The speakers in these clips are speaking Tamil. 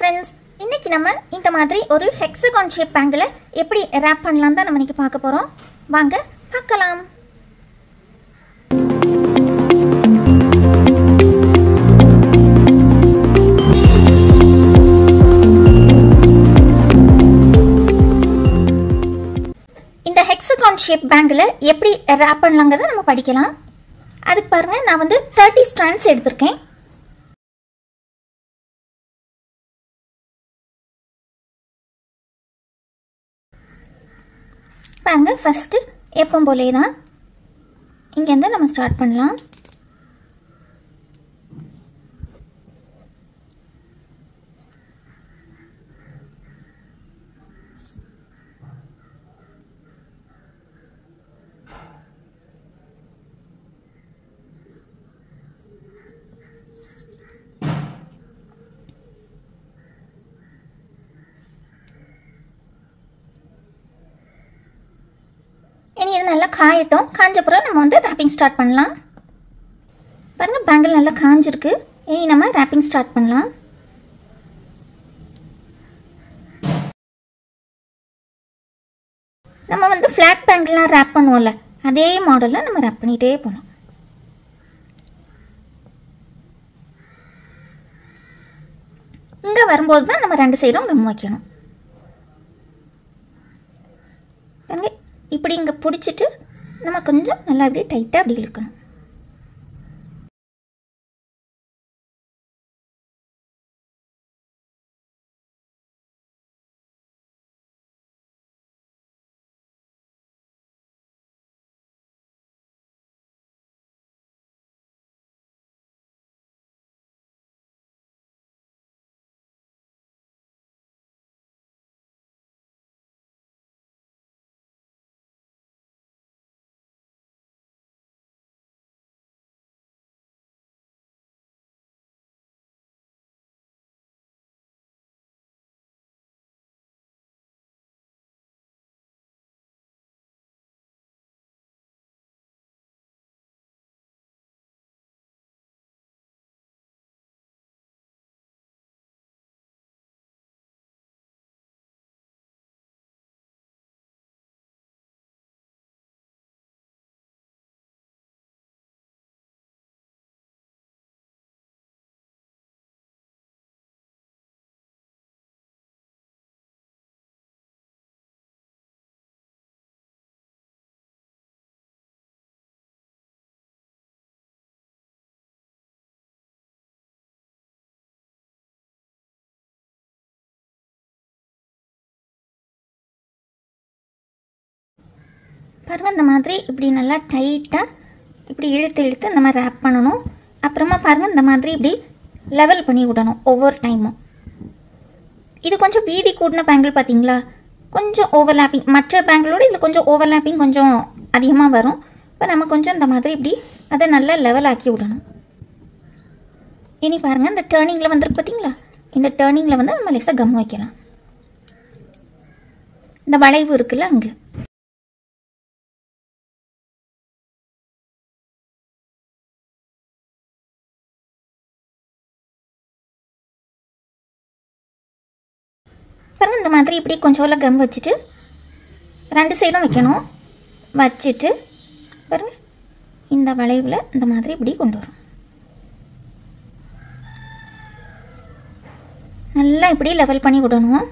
ஃப்ரெண்ட்ஸ், இன்னைக்கு நம்ம இந்த மாதிரி ஒரு ஹெக்ஸாகான் ஷேப் பேங்கில் எப்படி ரேப் பண்ணலாம் தான் நம்ம இன்னைக்கு பார்க்க போகிறோம். வாங்க பார்க்கலாம். இந்த ஹெக்ஸாகான் ஷேப் பேங்கில் எப்படி ரேப் பண்ணலாங்கிறத நம்ம படிக்கலாம். அதுக்கு பாருங்கள், நான் 30 ஸ்ட்ராண்ட்ஸ் எடுத்திருக்கேன். பாருங்க, ஃபஸ்ட்டு எப்போ போலே தான் இங்கேருந்து நம்ம ஸ்டார்ட் பண்ணலாம். இனி இது நல்லா காயட்டும். காஞ்சப்புறம் நம்ம ரேப்பிங் ஸ்டார்ட் பண்ணலாம். பாருங்கள், பேங்கிள் நல்லா காஞ்சிருக்கு. இனி நம்ம ரேப்பிங் ஸ்டார்ட் பண்ணலாம். நம்ம ஃப்ளாட் பேங்கிள்லாம் ரேப் பண்ணுவோம்ல, அதே மாடலில் நம்ம ரேப் பண்ணிகிட்டே போகலாம். இங்கே வரும்போது தான் நம்ம 2 சைடும் கம் வைக்கணும். பாருங்க, இப்படி இங்கே பிடிச்சிட்டு நம்ம கொஞ்சம் நல்லா இப்படி டைட்டாக அப்படி இழுக்கணும். பாருங்கள், இந்த மாதிரி இப்படி நல்லா டைட்டாக இப்படி இழுத்து இழுத்து இந்த மாதிரி ரேப் பண்ணணும். அப்புறமா பாருங்கள், இந்த மாதிரி இப்படி லெவல் பண்ணி விடணும் ஒவ்வொரு டைமும். இது கொஞ்சம் வீதி கூடின பேங்கிள் பார்த்தீங்களா, கொஞ்சம் ஓவர்லேப்பிங், மற்ற பேங்கிளோடு இதில் கொஞ்சம் ஓவர்லேப்பிங் கொஞ்சம் அதிகமாக வரும். இப்போ நம்ம கொஞ்சம் இந்த மாதிரி இப்படி அதை நல்லா லெவல் ஆக்கி விடணும். இனி பாருங்கள், இந்த டேர்னிங்கில் வந்துருக்கு பார்த்தீங்களா, இந்த டேர்னிங்கில் நம்ம லேசாக கம் வைக்கலாம். இந்த வளைவு இருக்குல்ல அங்கே. பாருங்கள், இந்த மாதிரி இப்படி கொஞ்சம் கம் வச்சுட்டு 2 சைடும் வைக்கணும். வச்சுட்டு பாருங்கள், இந்த வளைவில் இந்த மாதிரி இப்படி கொண்டு வரும். நல்லா இப்படி லெவல் பண்ணி விடணும்.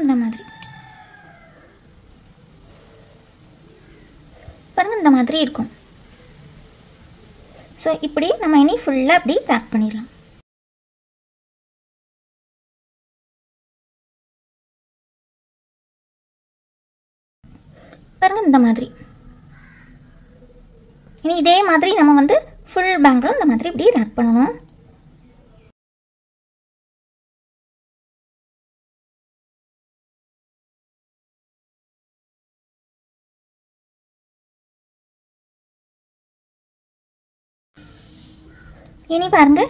இந்த மாதிரி பாருங்க, இந்த மாதிரி இருக்கும். ஸோ இப்படி நம்ம இனி ஃபுல்லாக அப்படி ரேப் பண்ணிடலாம். பாருங்க, இந்த மாதிரி இனி இதே மாதிரி நம்ம வந்து ஃபுல் பேங்கிலும் இந்த மாதிரி இப்படி ரேப் பண்ணணும். இனி பாருங்க,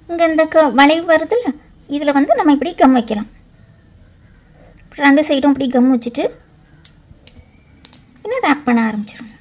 இங்கே இந்த வளைவு வருதுல்ல, இதில் வந்து நம்ம இப்படி கம் வைக்கலாம். ரெண்டு சைடும் இப்படி கம் வச்சுட்டு இன்னும் ரேப் பண்ண ஆரம்பிச்சிடும்.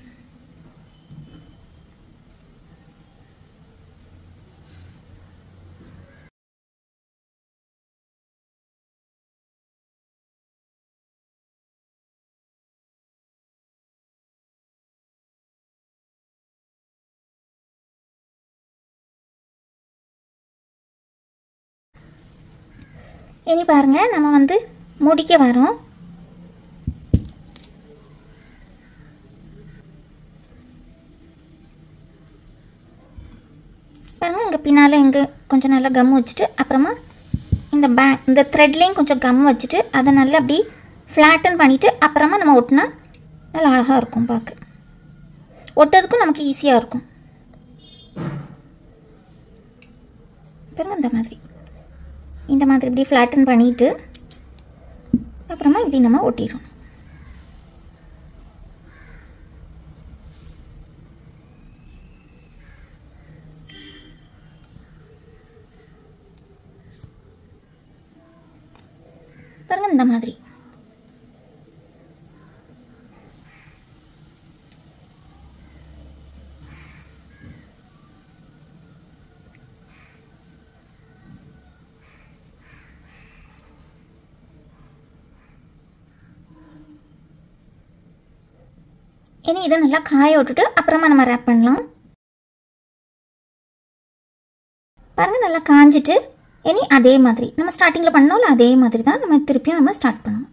இனி பாருங்க, நம்ம வந்து முடிக்க வரோம். பாருங்க, இங்கே பின்னால் இங்கே கொஞ்சம் நல்லா கம் வச்சுட்டு அப்புறமா இந்த த்ரெட்லேயும் கொஞ்சம் கம் வச்சுட்டு அதை நல்லா அப்படி ஃப்ளாட்டன் பண்ணிவிட்டு அப்புறமா நம்ம ஒட்டினா நல்லா அழகாக இருக்கும். பார்க்க ஒட்டுறதுக்கும் நமக்கு ஈஸியாக இருக்கும். பாருங்க, இந்த மாதிரி இப்படி ஃப்ளாட்டன் பண்ணிவிட்டு அப்புறமா இப்படி நம்ம ஒட்டிடணும். பாருங்க, இந்த மாதிரி இனி இதை நல்லா காய விட்டுட்டு அப்புறமா நம்ம ரேப் பண்ணலாம். பாருங்க, நல்லா காஞ்சிட்டு இனி அதே மாதிரி நம்ம ஸ்டார்டிங்கில் பண்ணோம்ல அதே மாதிரி தான் நம்ம திருப்பியும் நம்ம ஸ்டார்ட் பண்ணணும்.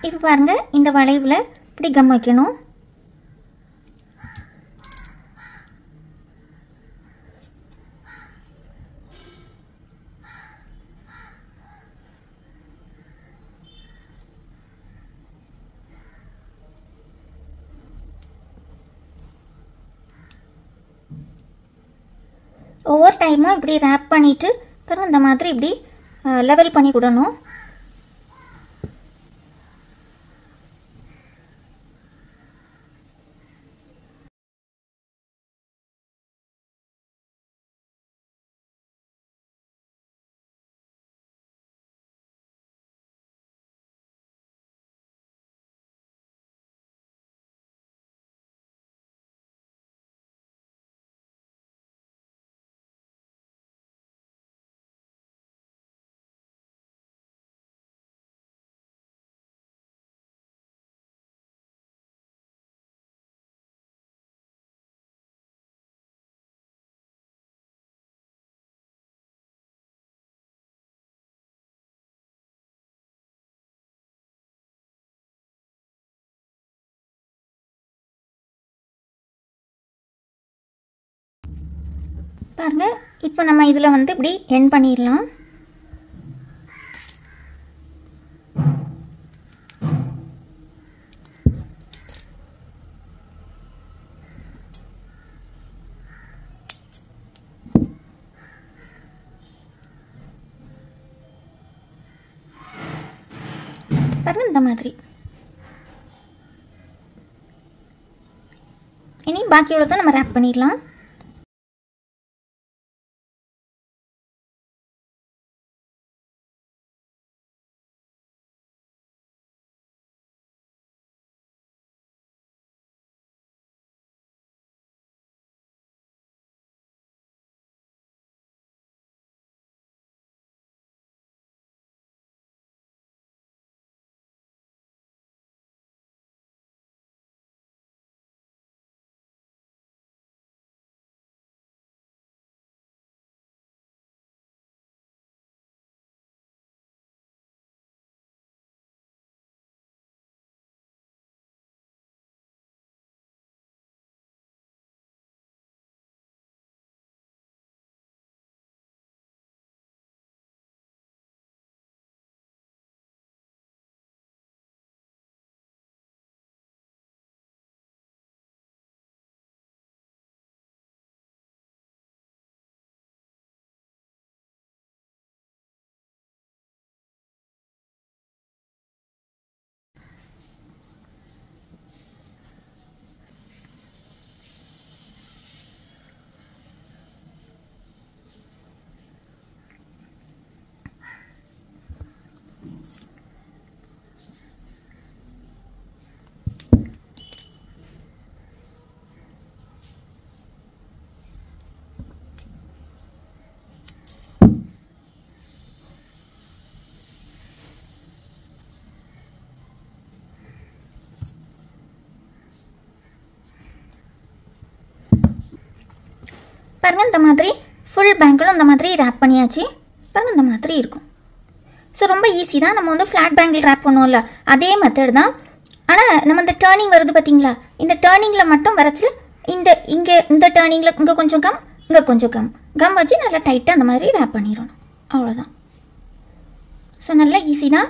இப்போ பாருங்க, இந்த வளைவில் இப்படி கம் வைக்கணும். ஒவ்வொரு டைமும் இப்படி ரேப் பண்ணிவிட்டு பாருங்க இந்த மாதிரி இப்படி லெவல் பண்ணி விடணும். பாருங்க, இப்போ நம்ம இதில் வந்து இப்படி எண்ட் பண்ணிடலாம். பாருங்க, இந்த மாதிரி இனி பாக்கி உள்ளதை நம்ம ரேப் பண்ணிடலாம். பாருங்கள் இந்த மாதிரி ஃபுல் பேங்கிளும் இந்த மாதிரி ரேப் பண்ணியாச்சு. பாருங்கள் இந்த மாதிரி இருக்கும். ஸோ ரொம்ப ஈஸி தான். நம்ம வந்து ஃப்ளாட் பேங்கிள் ரேப் பண்ணுவோம்ல அதே மெத்தட் தான். ஆனால் நம்ம இந்த டேர்னிங் வருது பார்த்தீங்களா, இந்த டேர்னிங்கில் மட்டும் வரைச்சி இந்த டேர்னிங்கில் இங்கே கொஞ்சம் கம் வச்சு நல்லா டைட்டாக அந்த மாதிரி ரேப் பண்ணிடணும். அவ்வளோதான். ஸோ நல்லா ஈஸி தான்.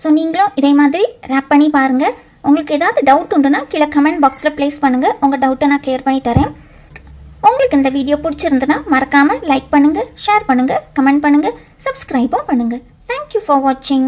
ஸோ நீங்களும் இதே மாதிரி ரேப் பண்ணி பாருங்கள். உங்களுக்கு ஏதாவது டவுட் உண்டுன்னா கீழே கமெண்ட் பாக்ஸில் ப்ளேஸ் பண்ணுங்கள். உங்கள் டவுட்டை நான் கிளியர் பண்ணி தரேன். உங்களுக்கு இந்த வீடியோ பிடிச்சிருந்துன்னா மறக்காமல் லைக் பண்ணுங்கள், ஷேர் பண்ணுங்கள், கமெண்ட் பண்ணுங்கள், சப்ஸ்கிரைபும் பண்ணுங்கள். Thank you for watching.